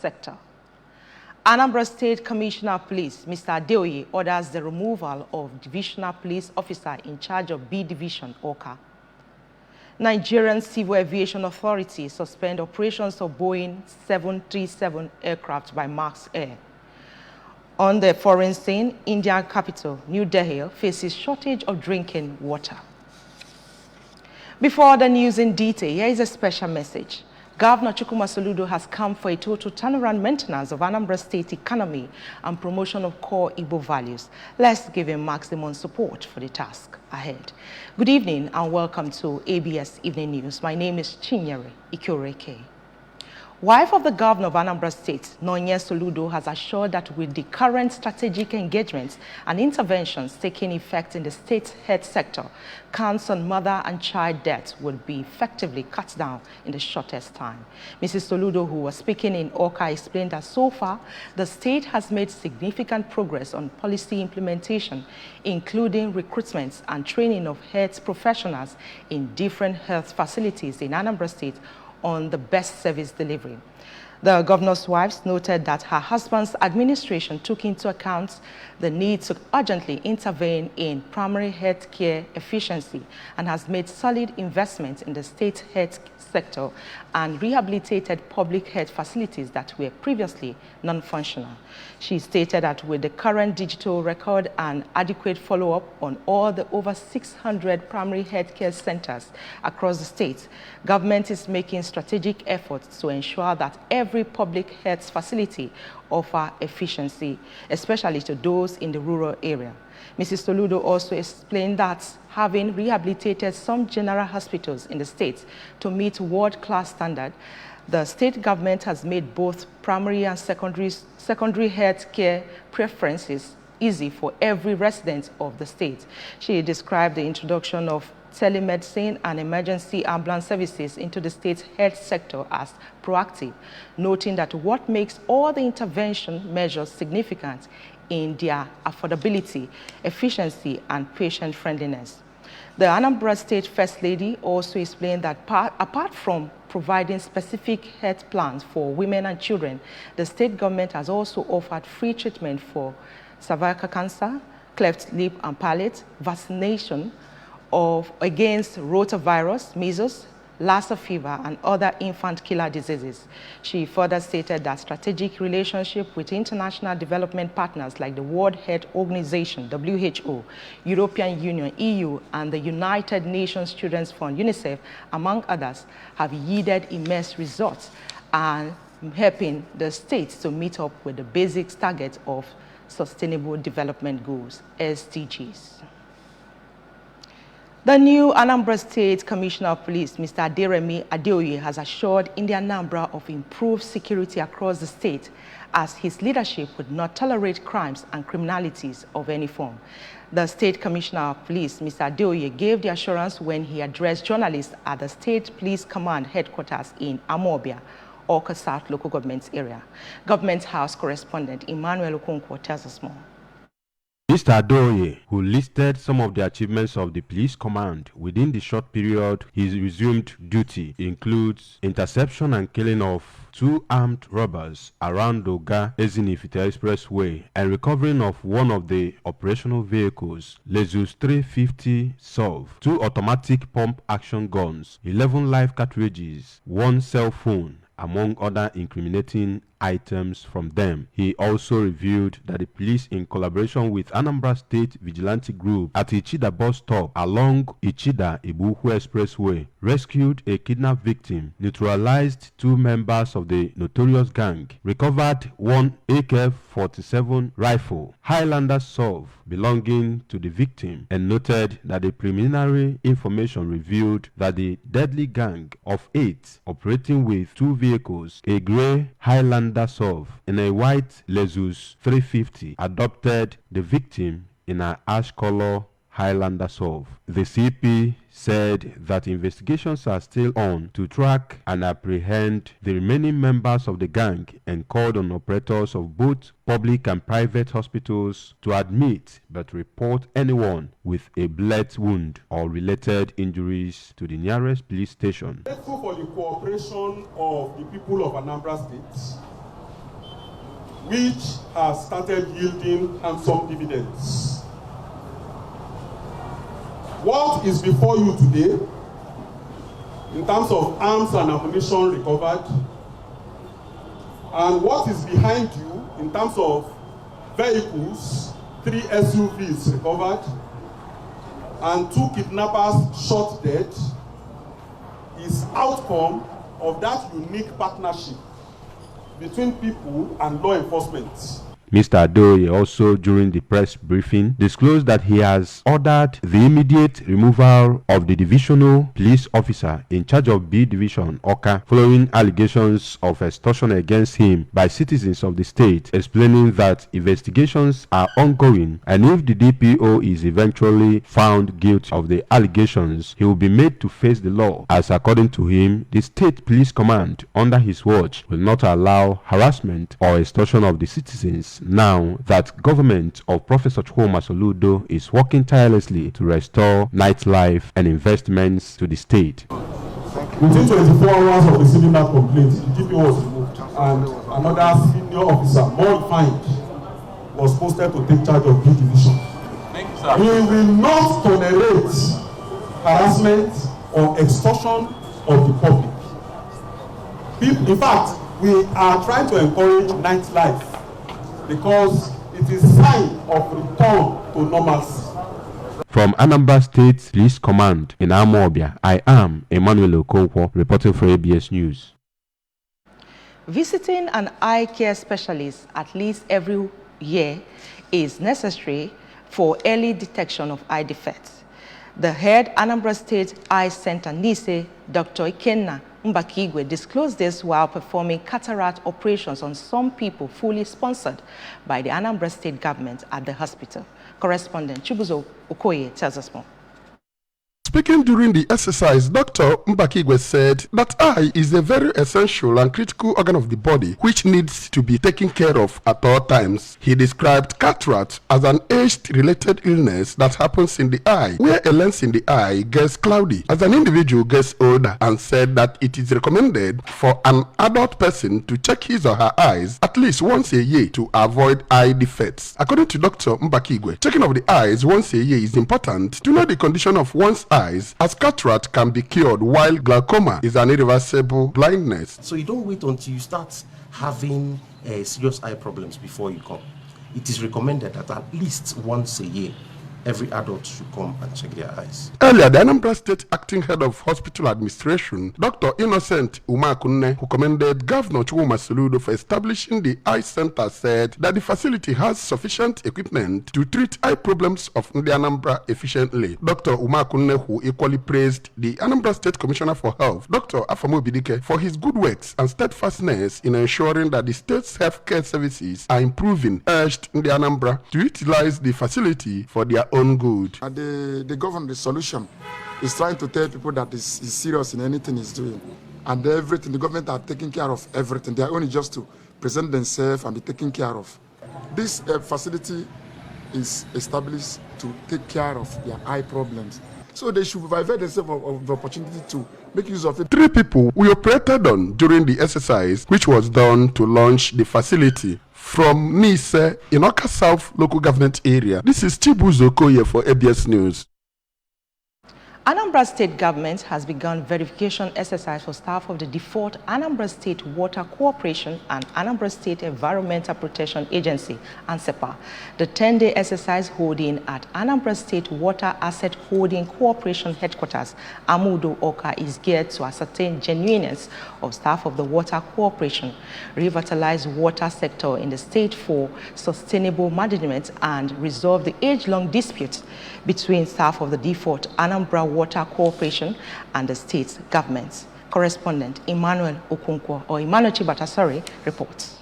sector. Anambra State Commissioner of Police, Mr. Adeoye, orders the removal of Divisional Police Officer in charge of B Division, Awka. Nigerian Civil Aviation Authority suspend operations of Boeing 737 aircraft by Max Air. On the foreign scene, Indian capital, New Delhi, faces shortage of drinking water. Before the news in detail, here is a special message. Governor Chukwuma Soludo has come for a total turnaround maintenance of Anambra State economy and promotion of core Igbo values. Let's give him maximum support for the task ahead. Good evening and welcome to ABS Evening News. My name is Chinyere Ikureke. Wife of the governor of Anambra State, Nonye Soludo, has assured that with the current strategic engagements and interventions taking effect in the state's health sector, counts on mother and child deaths would be effectively cut down in the shortest time. Mrs. Soludo, who was speaking in Awka, explained that so far, the state has made significant progress on policy implementation, including recruitment and training of health professionals in different health facilities in Anambra State on the best service delivery. The governor's wife noted that her husband's administration took into account the need to urgently intervene in primary health care efficiency and has made solid investments in the state health sector and rehabilitated public health facilities that were previously non-functional. She stated that with the current digital record and adequate follow-up on all the over 600 primary health care centers across the state, government is making strategic efforts to ensure that every public health facility offer efficiency, especially to those in the rural area. Mrs. Soludo also explained that having rehabilitated some general hospitals in the state to meet world-class standard, the state government has made both primary and secondary health care preferences easy for every resident of the state. She described the introduction of telemedicine and emergency ambulance services into the state's health sector as proactive, noting that what makes all the intervention measures significant in their affordability, efficiency, and patient-friendliness. The Anambra State First Lady also explained that apart from providing specific health plans for women and children, the state government has also offered free treatment for cervical cancer, cleft lip and palate, vaccination against rotavirus, measles, Lassa fever, and other infant killer diseases. She further stated that strategic relationship with international development partners like the World Health Organization, WHO, European Union, EU, and the United Nations Children's Fund, UNICEF, among others, have yielded immense results and helping the states to meet up with the basic targets of Sustainable Development Goals, SDGs. The new Anambra State Commissioner of Police, Mr. Aderemi Adeoye, has assured Indian Anambra of improved security across the state as his leadership would not tolerate crimes and criminalities of any form. The State Commissioner of Police, Mr. Adeoye, gave the assurance when he addressed journalists at the State Police Command headquarters in Amobia, Awka South Local Government area. Government House correspondent Emmanuel Okonkwo tells us more. Mr. Adeoye, who listed some of the achievements of the police command within the short period he resumed duty, includes interception and killing of 2 armed robbers around Oga Ezinifite Expressway and recovering of one of the operational vehicles, Lexus 350 SUV, 2 automatic pump action guns, 11 live cartridges, 1 cell phone, among other incriminating items from them. He also revealed that the police, in collaboration with Anambra State Vigilante Group at Ichida bus stop along Ichida-Ibuhu Expressway, rescued a kidnapped victim, neutralized 2 members of the notorious gang, recovered 1 AK-47 rifle, Highlander SUV belonging to the victim, and noted that the preliminary information revealed that the deadly gang of 8 operating with 2 vehicles, a grey Highlander SUV and a white Lexus 350, adopted the victim in an ash color Highlander SUV. The CP said that investigations are still on to track and apprehend the remaining members of the gang and called on operators of both public and private hospitals to admit but report anyone with a bullet wound or related injuries to the nearest police station. Grateful for the cooperation of the people of Anambra State which has started yielding handsome dividends. What is before you today, in terms of arms and ammunition recovered, and what is behind you in terms of vehicles, 3 SUVs recovered, and 2 kidnappers shot dead, is outcome of that unique partnership between people and law enforcement. Mr. Adoye also, during the press briefing, disclosed that he has ordered the immediate removal of the divisional police officer in charge of B Division, Oka, following allegations of extortion against him by citizens of the state, explaining that investigations are ongoing and if the DPO is eventually found guilty of the allegations, he will be made to face the law, as according to him, the state police command under his watch will not allow harassment or extortion of the citizens, now that government of Professor Chukwuma Soludo is working tirelessly to restore nightlife and investments to the state. Within 24 hours of receiving that complaint, the DPO was removed and another senior officer, more refined, was posted to take charge of B Division. Thank you, sir. We will not tolerate harassment or extortion of the public. In fact, we are trying to encourage nightlife because it is a sign of return to normalcy. From Anambra State Police Command in Amobia, I am Emmanuel Okonkwo, reporting for ABS News. Visiting an eye care specialist at least every year is necessary for early detection of eye defects. The head Anambra State Eye Center, NISE, Dr. Ikenna Mbakigwe, disclosed this while performing cataract operations on some people fully sponsored by the Anambra State government at the hospital. Correspondent Chibuzo Okoye tells us more. Speaking during the exercise, Dr. Mbakigwe said that eye is a very essential and critical organ of the body which needs to be taken care of at all times. He described cataract as an age-related illness that happens in the eye, where a lens in the eye gets cloudy as an individual gets older, and said that it is recommended for an adult person to check his or her eyes at least once a year to avoid eye defects. According to Dr. Mbakigwe, checking of the eyes once a year is important to know the condition of one's eyes, as cataract can be cured while glaucoma is an irreversible blindness. So you don't wait until you start having serious eye problems before you come. It is recommended that at least once a year, every adult should come and check their eyes. Earlier, the Anambra State Acting Head of Hospital Administration, Dr. Innocent Umakunne, who commended Governor Chukwuma Soludo for establishing the eye center, said that the facility has sufficient equipment to treat eye problems of the Anambra efficiently. Dr. Umakunne, who equally praised the Anambra State Commissioner for Health, Dr. Afamo Bidike, for his good works and steadfastness in ensuring that the state's healthcare services are improving, urged the Anambra to utilize the facility for their own good. The government, the solution is trying to tell people that is serious in anything he's doing, and everything. The government are taking care of everything. They are only just to present themselves and be taken care of. This facility is established to take care of their eye problems. So they should avail themselves of the opportunity to make use of it. 3 people we operated on during the exercise, which was done to launch the facility. From Nise in Oka South local government area, this is Chibuzo Okoye for ABS News. Anambra State government has begun verification exercise for staff of the default Anambra State Water Corporation and Anambra State Environmental Protection Agency, ANSEPA. The 10-day exercise holding at Anambra State Water Asset Holding Corporation headquarters, Amudo Oka, is geared to ascertain genuineness of staff of the Water Corporation, revitalize water sector in the state for sustainable management, and resolve the age-long dispute between staff of the default Anambra Water Corporation and the state government. Correspondent Emmanuel Okonkwo, or Emmanuel Chibata, reports.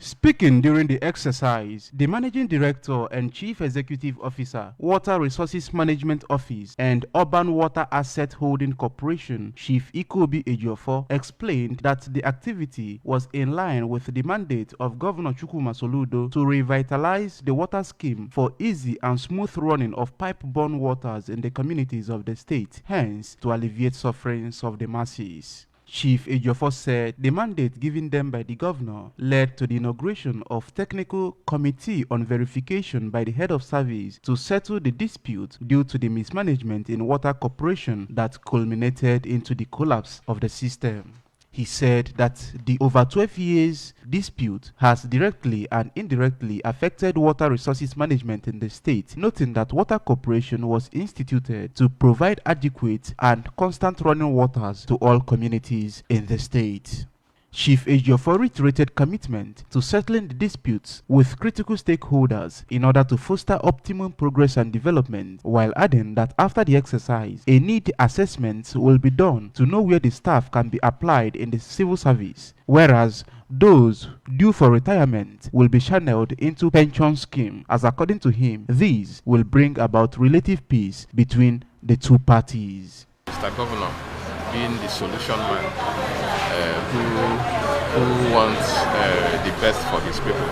Speaking during the exercise, the Managing Director and Chief Executive Officer, Water Resources Management Office and Urban Water Asset Holding Corporation, Chief Ikobi Ejiofor, explained that the activity was in line with the mandate of Governor Chukwuma Soludo to revitalize the water scheme for easy and smooth running of pipe-borne waters in the communities of the state, hence to alleviate sufferings of the masses. Chief Ejiofor said the mandate given them by the governor led to the inauguration of Technical Committee on Verification by the head of service to settle the dispute due to the mismanagement in water corporation that culminated into the collapse of the system. He said that the over 12 years dispute has directly and indirectly affected water resources management in the state, noting that Water Corporation was instituted to provide adequate and constant running waters to all communities in the state. Chief Ejiofor reiterated commitment to settling the disputes with critical stakeholders in order to foster optimum progress and development, while adding that after the exercise, a need assessment will be done to know where the staff can be applied in the civil service, whereas those due for retirement will be channeled into pension scheme, as according to him, these will bring about relative peace between the two parties. Mr. Governor, being the solution man, who wants the best for his people,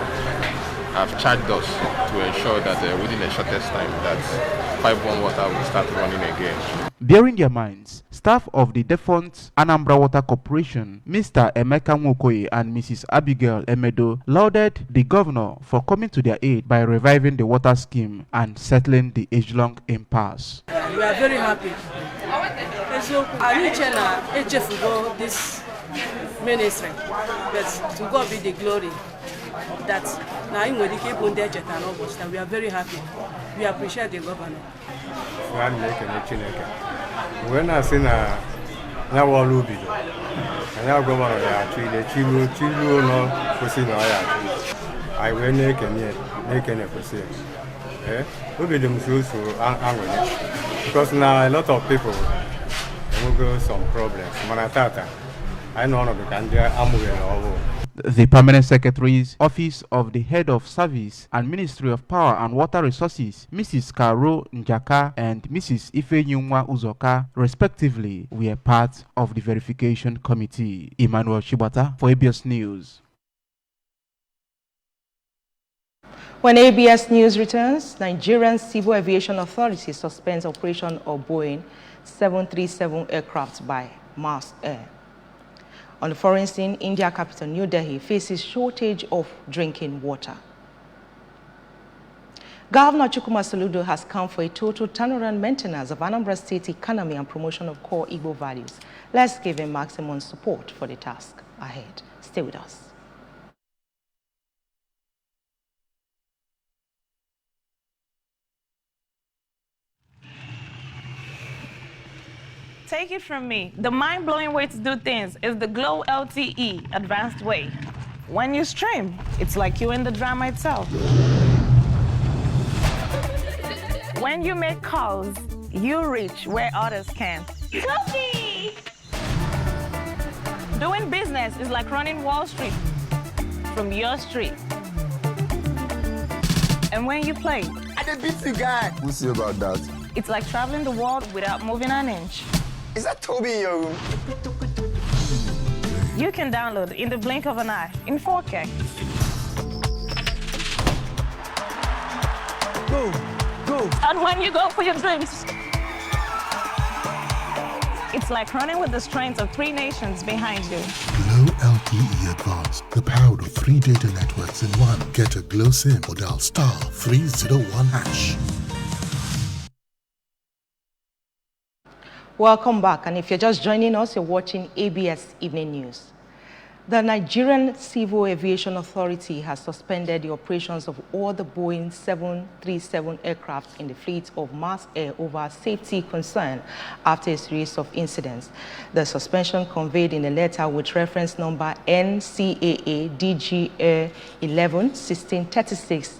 have charged us to ensure that within the shortest time that 5-1 water will start running again. Bearing their minds, staff of the defunct Anambra Water Corporation, Mr. Emeka Nwokoye and Mrs. Abigail Emedo, lauded the governor for coming to their aid by reviving the water scheme and settling the age-long impasse. We are very happy. So, I need this ministry, but to God be the glory that now in that we are very happy. We appreciate the governor. When I say now what will be, and now governor the chilu no pushing I will make a pussy. Will be them because now a lot of people will go some problems. Manatata. I know of the Permanent Secretary's Office of the Head of Service and Ministry of Power and Water Resources, Mrs. Karo Njaka and Mrs. Ifenyunwa Uzoka, respectively, were part of the verification committee. Emmanuel Shibata for ABS News. When ABS News returns, Nigerian Civil Aviation Authority suspends operation of Boeing 737 aircraft by Mars Air. On the foreign scene, India capital New Delhi faces shortage of drinking water. Governor Chukwuma Soludo has come for a total turnaround maintenance of Anambra State economy and promotion of core Igbo values. Let's give him maximum support for the task ahead. Stay with us. Take it from me, the mind-blowing way to do things is the Glow LTE advanced way. When you stream, it's like you're in the drama itself. When you make calls, you reach where others can't. Sophie! Doing business is like running Wall Street from your street. And when you play, I did beat the guy. We'll see about that. It's like traveling the world without moving an inch. Is that Toby in your room? You can download in the blink of an eye in 4K. Go, go. And when you go for your dreams, it's like running with the strength of 3 nations behind you. Glow LTE Advanced, the power of 3 data networks in one. Get a Glow SIM or dial *301#. Welcome back, and if you're just joining us, you're watching ABS Evening News. The Nigerian Civil Aviation Authority has suspended the operations of all the Boeing 737 aircraft in the fleet of Mars Air over safety concern after a series of incidents. The suspension conveyed in a letter with reference number NCAA DG 11-1636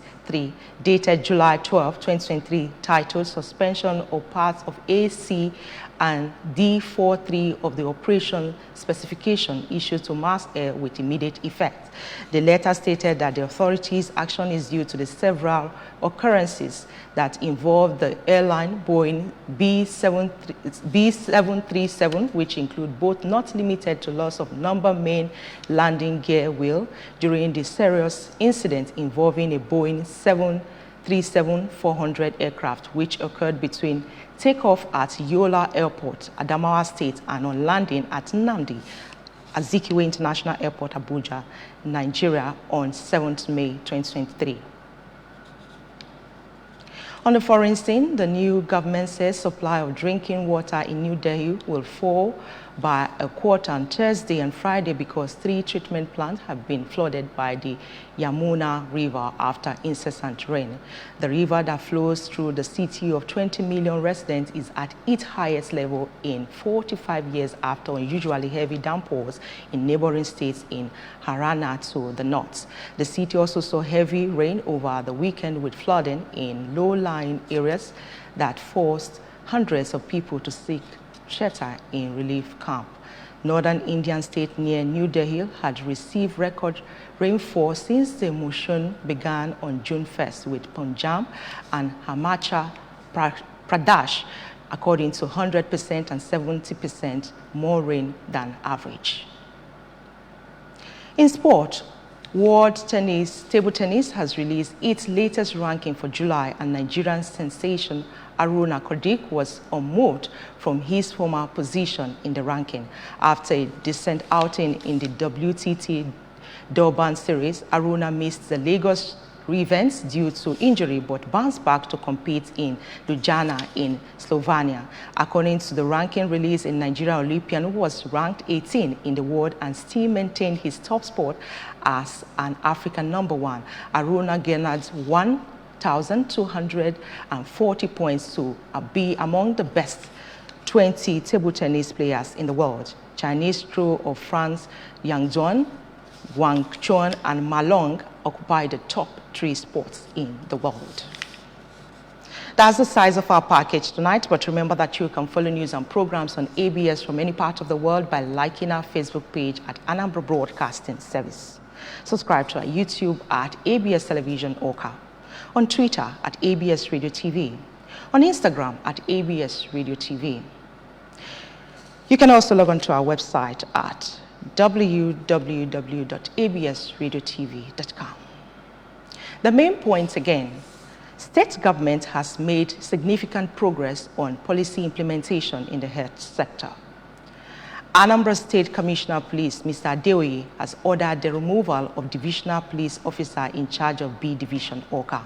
dated July 12, 2023, titled Suspension of Parts of AC and D43 of the operation specification issued to Mars Air with immediate effect. The letter stated that the authority's action is due to the several occurrences that involve the airline Boeing B737, which include both not limited to loss of number main landing gear wheel during the serious incident involving a Boeing 737-400 aircraft, which occurred between takeoff at Yola Airport, Adamawa State, and on landing at Nnamdi Azikiwe International Airport, Abuja, Nigeria, on 7th May 2023. On the foreign scene, the new government says supply of drinking water in New Delhi will fall by a quarter on Thursday and Friday because 3 treatment plants have been flooded by the Yamuna River after incessant rain. The river that flows through the city of 20 million residents is at its highest level in 45 years after unusually heavy downpours in neighboring states in Haryana to the north. The city also saw heavy rain over the weekend with flooding in low-lying areas that forced hundreds of people to seek shelter in relief camp. Northern Indian state near New Delhi had received record rainfall since the monsoon began on June 1st, with Punjab and Himachal Pradesh according to 100% and 70% more rain than average. In sport, World Table Tennis has released its latest ranking for July, and Nigerian sensation Aruna Kodik was unmoved from his former position in the ranking. After a decent outing in the WTT Durban Series, Aruna missed the Lagos events due to injury but bounced back to compete in Ljubljana in Slovenia. According to the ranking released in Nigeria, Olympian was ranked 18 in the world and still maintained his top spot as an African #1. Aruna garnered 1,240 points to be among the best 20 table tennis players in the world. Chinese trio of France, Yang Zhuan, Wang Chun, and Ma Long occupy the top 3 spots in the world. That's the size of our package tonight, but remember that you can follow news and programs on ABS from any part of the world by liking our Facebook page at Anambra Broadcasting Service. Subscribe to our YouTube at ABS Television Oka, on Twitter at ABS Radio TV, on Instagram at ABS Radio TV. You can also log on to our website at www.absradiotv.com. The main point again, state government has made significant progress on policy implementation in the health sector. Anambra State Commissioner of Police, Mr. Adeoye, has ordered the removal of Divisional Police Officer in charge of B Division, Oka.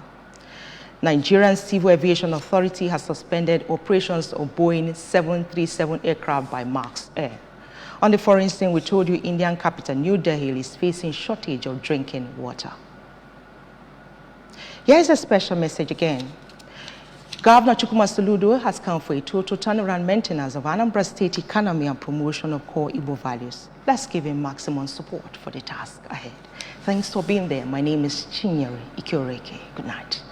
Nigerian Civil Aviation Authority has suspended operations of Boeing 737 aircraft by Max Air. On the foreign scene, we told you Indian capital New Delhi is facing shortage of drinking water. Here is a special message again. Governor Chukwuma Soludo has come for a total turnaround maintenance of Anambra State economy and promotion of core Igbo values. Let's give him maximum support for the task ahead. Thanks for being there. My name is Chinyere Ikioreke. Good night.